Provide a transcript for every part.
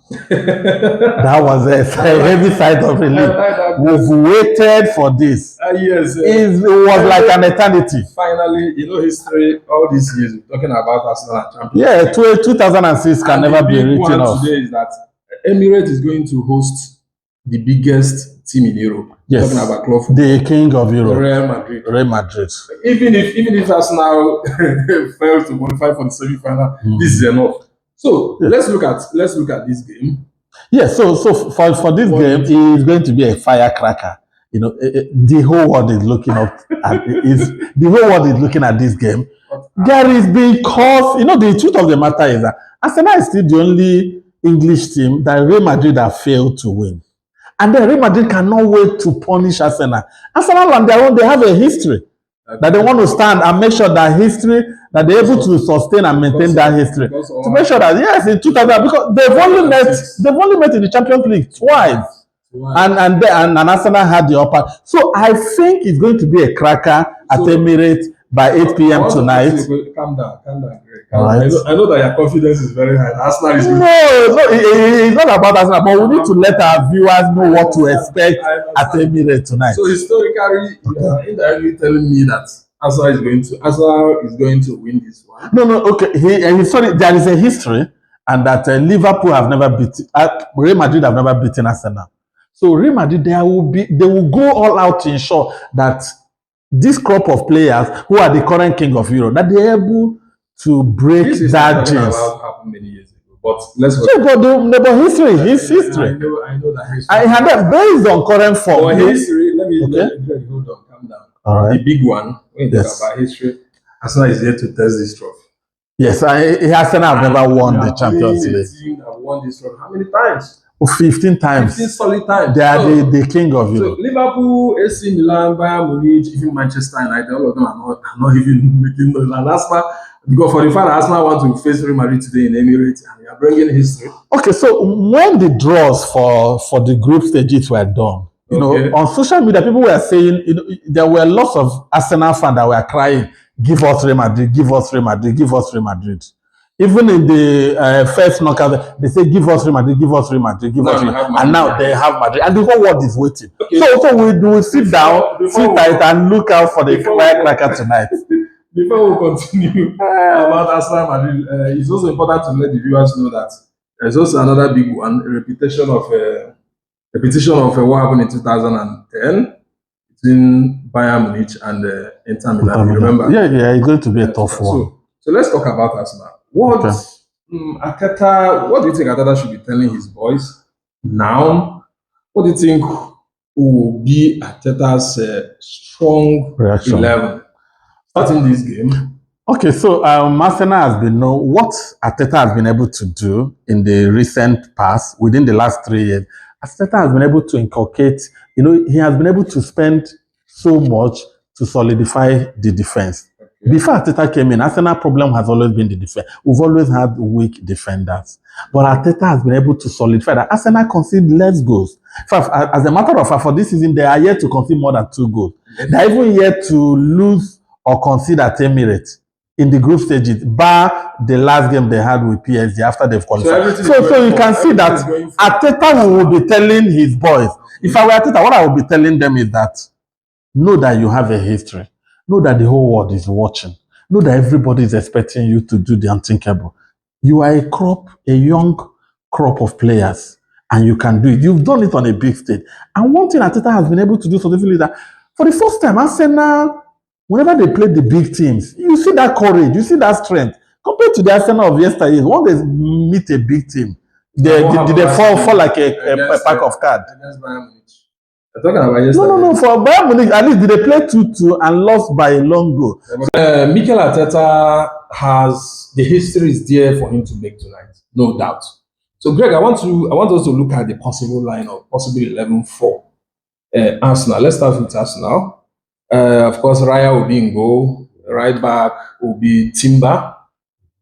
That was a heavy sigh of relief. We've waited for this. Yes. It was like an eternity. Finally, history, all these years, we're talking about Arsenal Champions. Yeah, 2006 can never be written off. Today is that Emirates is going to host the biggest team in Europe. Yes, talking about club football. The king of Europe, Real Madrid. Real Madrid. Even if Arsenal fails to qualify for the semi-final, this is enough. So let's look at this game. Yes, so for this game, it is going to be a firecracker. The whole world is looking up at the whole world is looking at this game. There is because the truth of the matter is that Arsenal is still the only English team that Real Madrid have failed to win. And then Real Madrid cannot wait to punish Arsenal. Arsenal on their own, they have a history that they want to stand and make sure that they're able to sustain and maintain that history. To make sure that, yes, in 2000, because they've only met in the Champions League twice. And Arsenal had the upper. So I think it's going to be a cracker at Emirates by 8 p.m. tonight. Calm down, Greg. Right. I know that your confidence is very high. Arsenal is it's not about Arsenal, but we need to let our viewers know what to expect at Emirates tonight. So historically, you are indirectly telling me that Arsenal is going to win this one. No, okay. There is a history, and that Liverpool have never beaten Real Madrid have never beaten Arsenal. So Real Madrid, they will go all out to ensure that this crop of players who are the current king of Europe, that they're able to break that jinx. Happened many years ago, but let's go. But history is history. I know that history. I had that based on current form. But history, let me hold on, calm down. All right. The big one, when you talk about history, Arsenal is here to test this trophy. Yes, Arsenal have never won the Champions League. Team have won this trophy. How many times? 15 times. 15 solid times. They are the king of Europe. So Liverpool, AC Milan, Bayern Munich, even Manchester United, all of them are not even making noise. And Arsenal, because for the fact that Arsenal want to face Real Madrid today in Emirates, and they are bringing history. Okay, so when the draws for the group stages were done, on social media, people were saying, there were lots of Arsenal fans that were crying, "Give us Real Madrid, give us Real Madrid, give us Real Madrid." Even in the first knockout, they say, "Give us Real Madrid, give us Real Madrid, give us Real Madrid." And now they have Madrid, and the whole world is waiting. Okay. So we sit down, sit tight, and look out for the firecracker tonight. Before we continue about Arsenal Madrid, it's also important to let the viewers know that there's also another big one, a repetition of what happened in 2010 between Bayern Munich and Inter Milan. You remember? Yeah, it's going to be a tough one. So let's talk about Arsenal. What do you think Arteta should be telling his boys now? What do you think will be Arteta's strong reaction 11 starting this game? Okay, so Arsenal has been what Arteta has been able to do in the recent past, within the last 3 years. Arteta has been able to inculcate, he has been able to spend so much to solidify the defense. Before Arteta came in, Arsenal problem has always been the defense. We've always had weak defenders. But Arteta has been able to solidify that. Arsenal concede less goals. As a matter of fact, for this season, they are yet to concede more than 2 goals. They are even yet to lose or concede at Emirates in the group stages, bar the last game they had with PSG after they've qualified. So you can see that Arteta will be telling his boys, if I were Arteta, what I would be telling them is that, know that you have a history. Know that the whole world is watching. Know that everybody is expecting you to do the unthinkable. You are a young crop of players, and you can do it. You've done it on a big stage. And one thing Arteta has been able to do successfully is that for the first time, Arsenal, whenever they play the big teams, you see that courage, you see that strength. Compared to the Arsenal of yesterday, when they meet a big team, they fall like a pack of cards. No. For Bayern Munich, at least did they play 2-2 and lost by a long goal. Mikel Arteta has the history is there for him to make tonight, no doubt. So, Greg, I want us to look at the possible lineup, possible 11 for Arsenal. Let's start with Arsenal. Of course, Raya will be in goal. Right back will be Timber.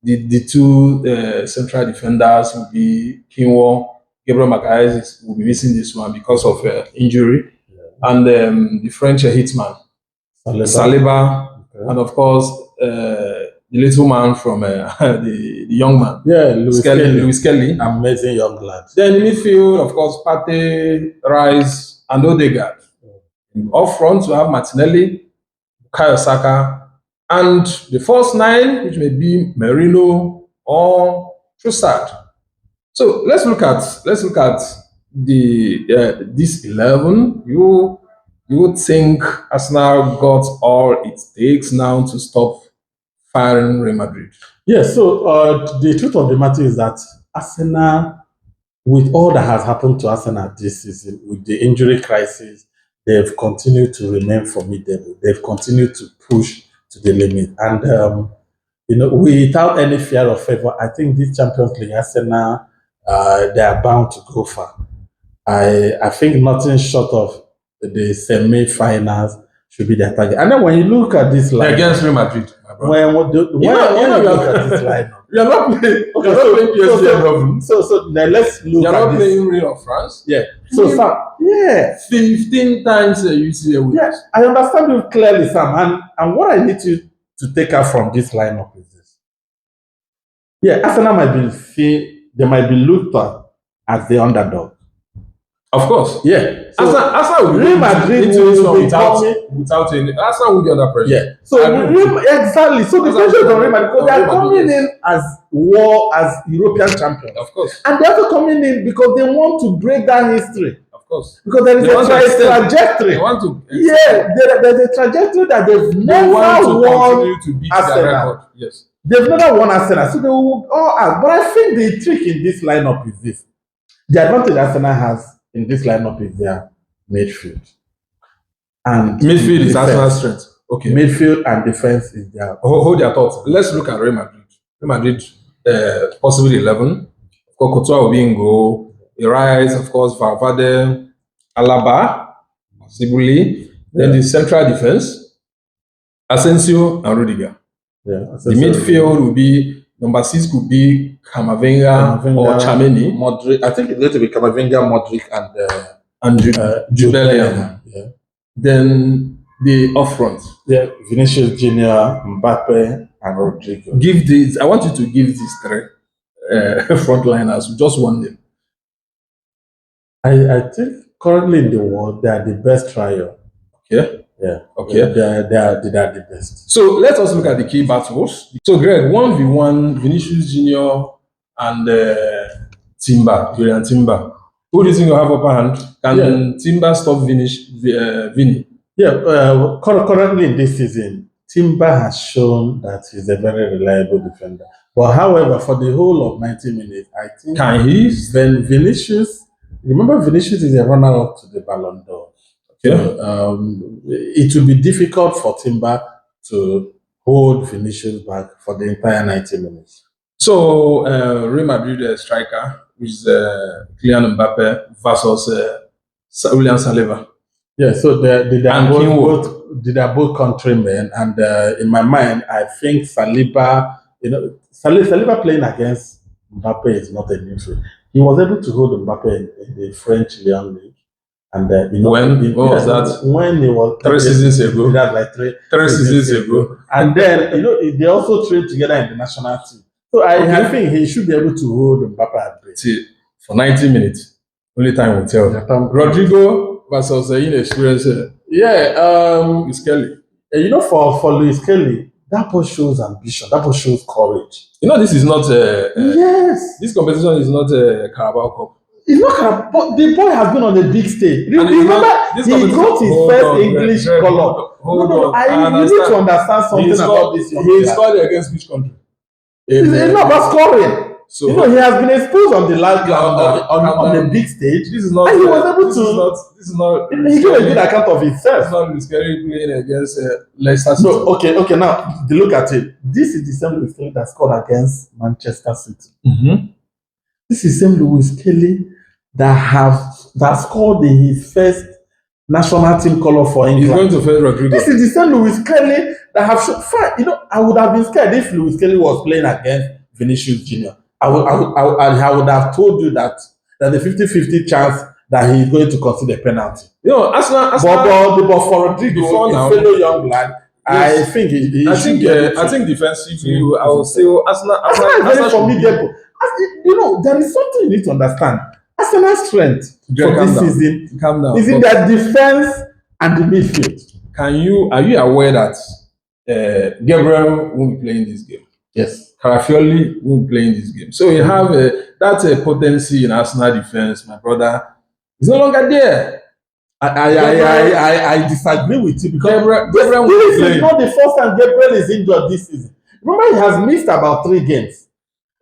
The two central defenders will be Kinwo. Gabriel Magalhaes will be missing this one because of injury. Yeah. And the French hitman, Saliba. Okay. And of course, the little man from the young man. Yeah, Louis Kelly. Louis Kelly. Amazing young lad. Then in midfield, of course, Partey, Rice, and Odegaard. Up front, we have Martinelli, Bukayo Saka, and the first nine, which may be Merino or Trossard. So let's look at the this 11. You would think Arsenal got all it takes now to stop firing Real Madrid. Yeah, so the truth of the matter is that Arsenal, with all that has happened to Arsenal this season, with the injury crisis, they've continued to remain formidable. They've continued to push to the limit. And, without any fear of favor, I think this Champions League, Arsenal, they are bound to go far. I think nothing short of the semi-finals should be their target. And then when you look at this line... Against Real Madrid. When you look at this lineup, you're not playing. Okay, you're not playing PSG. So now let's look. You're not playing Real of France. Yeah. So Sam, yeah, 15 times UCL. Yes, I understand you clearly, Sam. And what I need you to take out from this lineup is this. Yeah, Arsenal might be looked at as the underdog. Of course. Yeah. So Arsenal will Real Madrid without any. Arsenal will be under pressure. Yeah. So exactly. So the pressure is on Real Madrid because they are coming in as European champions. Of course. And they're also coming in because they want to break that history. Of course. Because there is a trajectory. They want to. Yeah, there's a trajectory that they've never won. To beat their record. Yes. They've never won Arsenal, so they will all ask. But I think the trick in this lineup is this: the advantage Arsenal has in this lineup is their midfield. And midfield is Arsenal's strength. Okay. Midfield and defense is their... Hold your thoughts. Let's look at Real Madrid. Real Madrid, possibly 11. Of course, Courtois will be in goal. Rice, of course, Valverde, Alaba, possibly. Then the central defense, Asensio and Rudiger. Yeah, the midfield will be... Number 6 could be Camavinga or Tchouaméni. Modric. I think it's going to be Camavinga, Modric, and Jude Bellingham. Yeah. Then the up front. Yeah, Vinicius Junior, Mbappe, and Rodrigo. I want you to give these three frontliners just one name. I think currently in the world they are the best trio. Okay. Yeah. Okay. They are the best. So let us look at the key battles. So Greg, 1v1, Vinicius Junior and Julian Timber. Who do you think will have upper hand? Can Timber stop Vini? Yeah. Currently in this season, Timber has shown that he's a very reliable defender. But however, for the whole of 90 minutes, I think then Vinicius. Remember, Vinicius is a runner-up to the Ballon d'Or. Okay. It will be difficult for Timber to hold Vinicius back for the entire 90 minutes. So, Real Madrid striker, which is Kylian Mbappe versus William Saliba. Yeah, so they are both countrymen, and in my mind, I think Saliba, Saliba playing against Mbappe is not a new thing. He was able to hold Mbappe in the French Lion League. And when was that? When it was 3 seasons ago. That's like three seasons ago. And then they also trained together in the national team. So I think he should be able to hold Mbappe at bay. See, for 90 minutes, only time will tell. Rodrigo versus inexperienced. Luis Kelly. For Luis Kelly, that boy shows ambition. That boy shows courage. This is not. Yes. This competition is not a Carabao Cup. It's not, but the boy has been on a big stage. Remember, he got his first English color. You need to understand something about this. He scored against which country? It's not about scoring. So, he has been exposed on the live on the big stage. This is not. And he was able to. This is not. He gave a good account of himself. It's not Luis Kelly playing against Leicester City. No, okay. Now look at it. This is the same Luis Kelly that scored against Manchester City. Mm-hmm. This is the same Luis Kelly that scored in his first national team color for England. He's going to face Rodrigo. This is the same Luis Kelly that have shown. Fine, I would have been scared if Luis Kelly was playing against Vinicius Junior. I would have told you that there's a 50-50 chance that he's going to concede a penalty. Arsenal. But for Rodrigo, his fellow young lad, I think I think defensively, I will say Arsenal is very formidable. You know, there is something you need to understand. Arsenal's strength for this season is in their defense and the midfield. Are you aware that Gabriel won't be playing this game? Yes. Carafioli won't be playing this game. So you have that potency in Arsenal defense, my brother. It's no longer there. I disagree with you because Gabriel this is not the first time Gabriel is injured this season. Remember, he has missed about 3 games.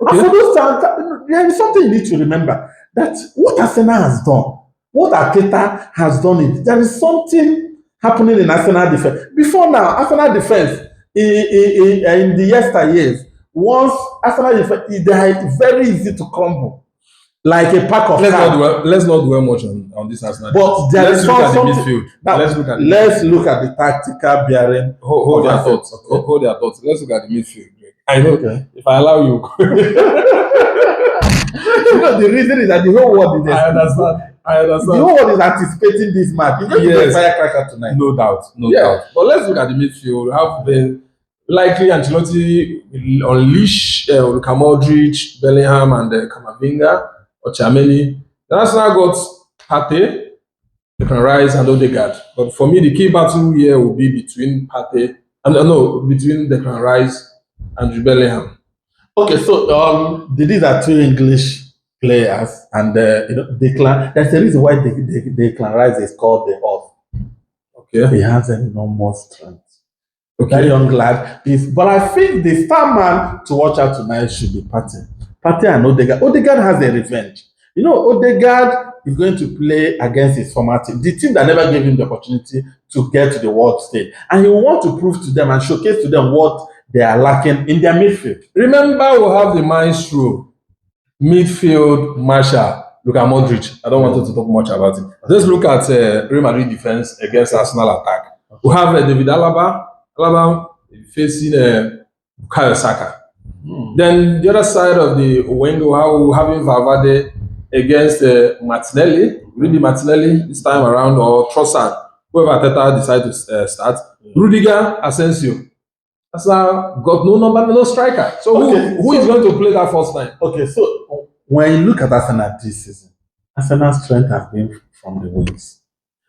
Okay. And for those times, there is something you need to remember, that what Arsenal has done, what Arteta has done, there is something happening in Arsenal defense. Before now, Arsenal defense in the yesteryears, once Arsenal defense, they are very easy to crumble. Like a pack of cards. Let's not dwell much on this Arsenal. But let's look at the midfield. Now, let's look at the tactical bearing. Hold their thoughts. Okay. Hold their thoughts. Let's look at the midfield. I know. Okay. If I allow you. You know, the reason is that the whole world is. I understand. The whole world is anticipating this match. It's going to be a firecracker tonight. No doubt. No doubt. But let's look at the midfield. Have been likely Ancelotti will unleash Luka Modric, Bellingham, and Camavinga or Chameni. Then Arsenal got Partey, Declan Rice, and Odegaard. But for me, the key battle here will be between between Declan Rice and Jude Bellingham. Okay, so these are 2 English players, and Declan. That's the reason why Declan Rice is called the off. Okay, he has an enormous strength. Okay, that young lad is. But I think the star man to watch out tonight should be Partey. Partey and Odegaard. Odegaard has a revenge. You know, Odegaard is going to play against his former team, the team that never gave him the opportunity to get to the world stage, and he will want to prove to them and showcase to them what they are lacking in their midfield. Remember, we'll have the maestro, midfield, Marshall, Luka Modric. I don't want to talk much about it. Let's look at Real Madrid defense against Arsenal attack. We have David Alaba facing Bukayo Saka. Then the other side of the window, we're having Valverde against Martinelli, Rudy Martinelli this time around, or Trossard, whoever Teta decide to start. Rudiger, Asensio. Arsenal got no number, no striker. So who is going to play that first time? Okay, so when you look at Arsenal this season, Arsenal's strength has been from the wings.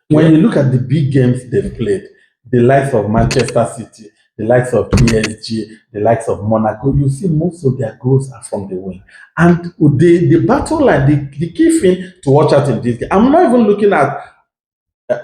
When you look at the big games they've played, the likes of Manchester City, the likes of PSG, the likes of Monaco, you see most of their goals are from the wing. And the battle line, the key thing to watch out in this game, I'm not even looking at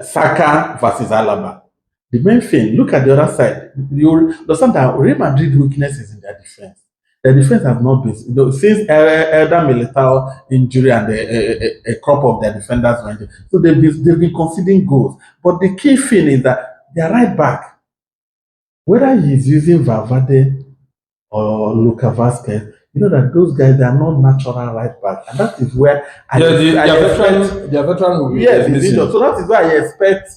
Saka versus Alaba. The main thing, look at the other side. You understand that Real Madrid weakness is in their defense. Their defense has not been, since Elder Militao injury and a crop of their defenders went in. So they've been conceding goals. But the key thing is that their right back, whether he's using Valverde or Luka Vasquez, you know that those guys, they are not natural right back. And that is where their veteran will be. Yes, so that is why I expect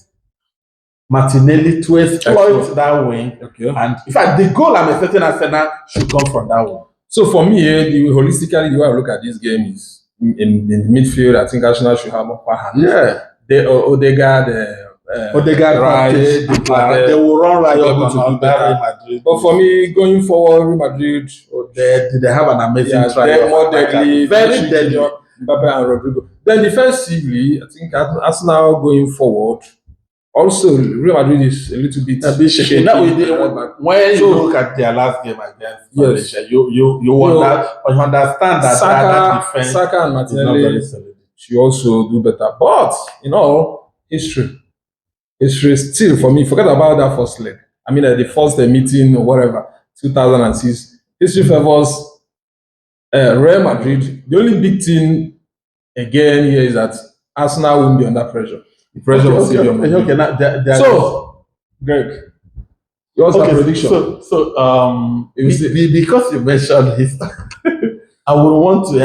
Martinelli to exploit that wing. Okay. And in fact, the goal I'm expecting Arsenal should come from that one. So for me, holistically, the way I look at this game is in the midfield, I think Arsenal should have more hand. Yeah. Odegaard, Rice, they will run right up on Madrid. But for me, going forward, Real Madrid, they have an amazing try. They're more deadly, very deadly. Mbappe and Rodrigo. Then defensively, I think Arsenal going forward. Also, Real Madrid is a little bit shaky. When you look at their last game against Valencia, you understand that that defense Saka and Martinelli should also do better. But history still for me. Forget about that first leg. I mean, the first meeting or whatever, 2006. History favors Real Madrid. The only big thing again here is that Arsenal won't be under pressure. The pressure was still on. Okay, now so, Greg, what's the prediction? Because you mentioned history, I want to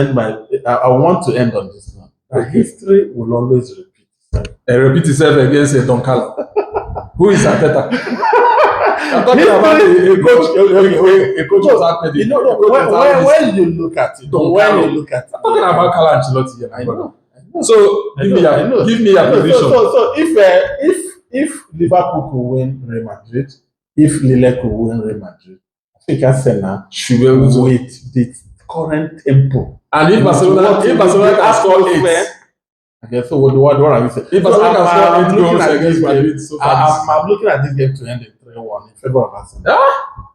end on this one. History will always repeat itself. Repeat itself against Don Carlo. Who is Arteta? I'm talking about a coach was acted. When you look at it, I'm talking about Carlo Ancelotti here. I know. So give me your prediction. So if Liverpool could win Real Madrid, if Lille could win Real Madrid, I think Arsenal Should be able to. with the current tempo. And if Barcelona can score 8, Okay, so what are we saying? if Barcelona can score 8 looking goals at against this game, Madrid so far, I'm looking at this game to end in 3-1 in favor of Arsenal.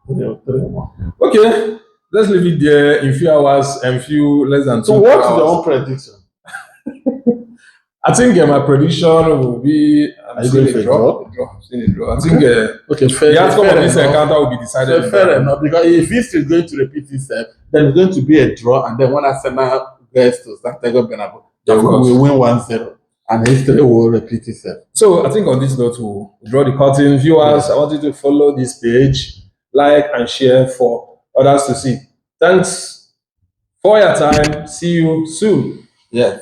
3-1. Okay, let's leave it there in few hours and few less than 2 So what's hours. your own prediction? I think my prediction will be Are you going for a draw? I'm seeing a draw. I think Okay, fair, the outcome fair of this enough. encounter will be decided. Fair enough, because if history is going to repeat itself, then it's going to be a draw, and then when Arsenal gets to Santiago Bernabeu, they will win 1-0, and history will repeat itself. So I think on this note, we'll draw the curtain. Viewers, I want you to follow this page, like and share for others to see. Thanks for your time. See you soon. Yeah.